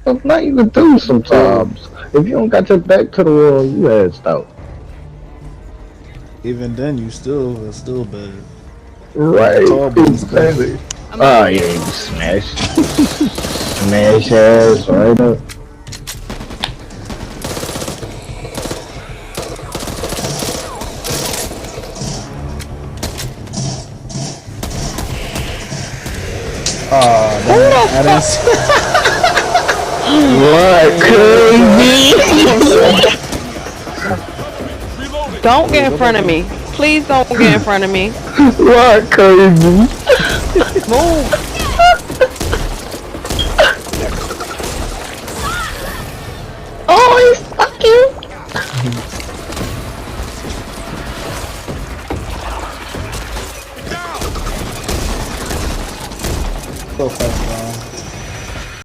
That's not even do sometimes. If you don't got your back to the wall, you asked out. Even then, you still better. Right, Tall boys come. exactly. I'm Oh over yeah, here. you smash. Smash ass right up. Oh, Who damn. the I didn't fuck? see. What crazy? Don't get in front of me. Please don't get in front of me. What crazy? Move.